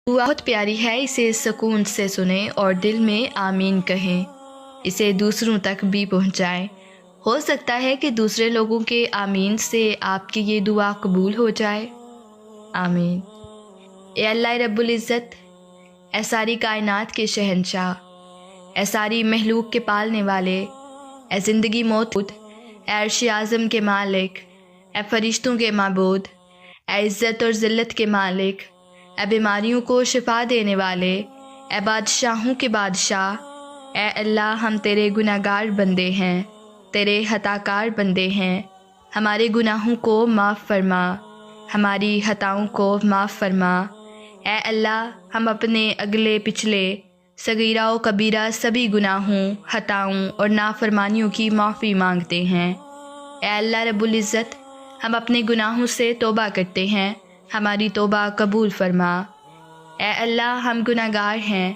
دعا بہت پیاری ہے، اسے سکون سے سنیں اور دل میں آمین کہیں، اسے دوسروں تک بھی پہنچائیں۔ ہو سکتا ہے کہ دوسرے لوگوں کے آمین سے آپ کی یہ دعا قبول ہو جائے۔ آمین۔ اے اللہ رب العزت، اے ساری کائنات کے شہنشاہ، اے ساری مخلوق کے پالنے والے، اے زندگی موت، اے عرش اعظم کے مالک، اے فرشتوں کے معبود، اے عزت اور ذلت کے مالک، اے بیماریوں کو شفا دینے والے، اے بادشاہوں کے بادشاہ، اے اللہ ہم تیرے گناہ گار بندے ہیں، تیرے خطا کار بندے ہیں، ہمارے گناہوں کو معاف فرما، ہماری خطاؤں کو معاف فرما۔ اے اللہ ہم اپنے اگلے پچھلے صغیرہ و کبیرہ سبھی گناہوں، خطاؤں اور نافرمانیوں کی معافی مانگتے ہیں۔ اے اللہ رب العزت، ہم اپنے گناہوں سے توبہ کرتے ہیں، ہماری توبہ قبول فرما۔ اے اللہ ہم گناہ گار ہیں،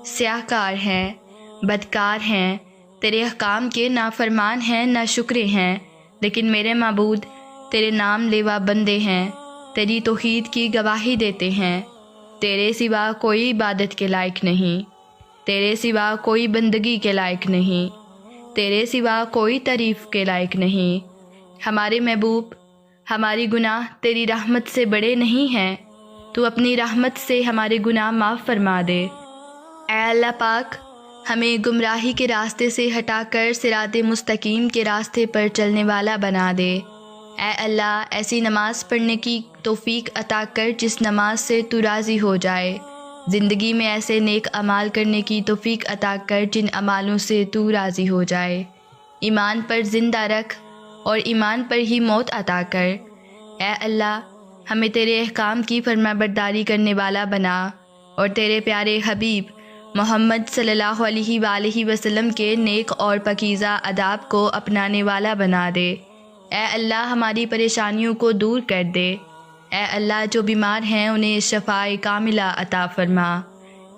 سیاہ کار ہیں، بدکار ہیں، تیرے احکام کے نافرمان ہیں، ناشکرے ہیں، لیکن میرے معبود تیرے نام لیوا بندے ہیں، تیری توحید کی گواہی دیتے ہیں۔ تیرے سوا کوئی عبادت کے لائق نہیں، تیرے سوا کوئی بندگی کے لائق نہیں، تیرے سوا کوئی تعریف کے لائق نہیں۔ ہمارے محبوب، ہماری گناہ تیری رحمت سے بڑے نہیں ہیں، تو اپنی رحمت سے ہمارے گناہ معاف فرما دے۔ اے اللہ پاک، ہمیں گمراہی کے راستے سے ہٹا کر صراط مستقیم کے راستے پر چلنے والا بنا دے۔ اے اللہ ایسی نماز پڑھنے کی توفیق عطا کر جس نماز سے تو راضی ہو جائے، زندگی میں ایسے نیک اعمال کرنے کی توفیق عطا کر جن اعمالوں سے تو راضی ہو جائے، ایمان پر زندہ رکھ اور ایمان پر ہی موت عطا کر۔ اے اللہ ہمیں تیرے احکام کی فرما برداری کرنے والا بنا اور تیرے پیارے حبیب محمد صلی اللہ علیہ وآلہ وسلم کے نیک اور پاکیزہ آداب کو اپنانے والا بنا دے۔ اے اللہ ہماری پریشانیوں کو دور کر دے۔ اے اللہ جو بیمار ہیں انہیں شفاء کاملہ عطا فرما۔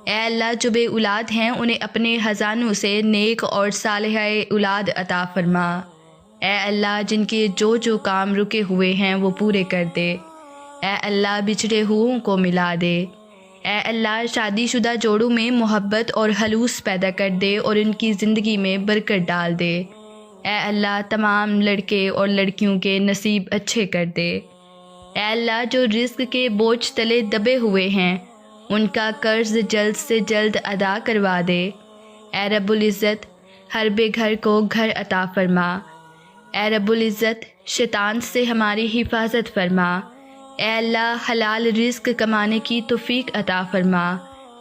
اے اللہ جو بے اولاد ہیں انہیں اپنے خزانوں سے نیک اور صالحہ اولاد عطا فرما۔ اے اللہ جن کے جو کام رکے ہوئے ہیں وہ پورے کر دے۔ اے اللہ بچھڑے ہوئوں کو ملا دے۔ اے اللہ شادی شدہ جوڑوں میں محبت اور خلوص پیدا کر دے اور ان کی زندگی میں برکت ڈال دے۔ اے اللہ تمام لڑکے اور لڑکیوں کے نصیب اچھے کر دے۔ اے اللہ جو رزق کے بوجھ تلے دبے ہوئے ہیں ان کا قرض جلد سے جلد ادا کروا دے۔ اے رب العزت ہر بے گھر کو گھر عطا فرما۔ اے رب العزت شیطان سے ہماری حفاظت فرما۔ اے اللہ حلال رزق کمانے کی توفیق عطا فرما۔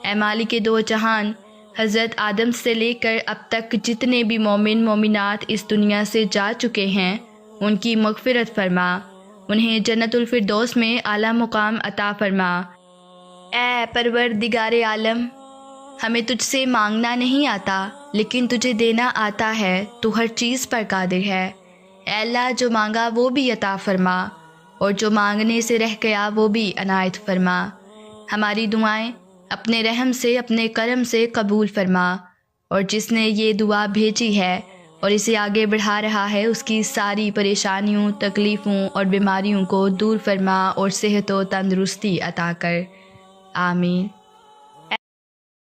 اے مالک دو جہان، حضرت آدم سے لے کر اب تک جتنے بھی مومن مومنات اس دنیا سے جا چکے ہیں ان کی مغفرت فرما، انہیں جنت الفردوس میں اعلیٰ مقام عطا فرما۔ اے پروردگار عالم، ہمیں تجھ سے مانگنا نہیں آتا لیکن تجھے دینا آتا ہے، تو ہر چیز پر قادر ہے۔ اے اللہ جو مانگا وہ بھی عطا فرما اور جو مانگنے سے رہ گیا وہ بھی عنایت فرما۔ ہماری دعائیں اپنے رحم سے اپنے کرم سے قبول فرما، اور جس نے یہ دعا بھیجی ہے اور اسے آگے بڑھا رہا ہے اس کی ساری پریشانیوں، تکلیفوں اور بیماریوں کو دور فرما اور صحت و تندرستی عطا کر۔ آمین۔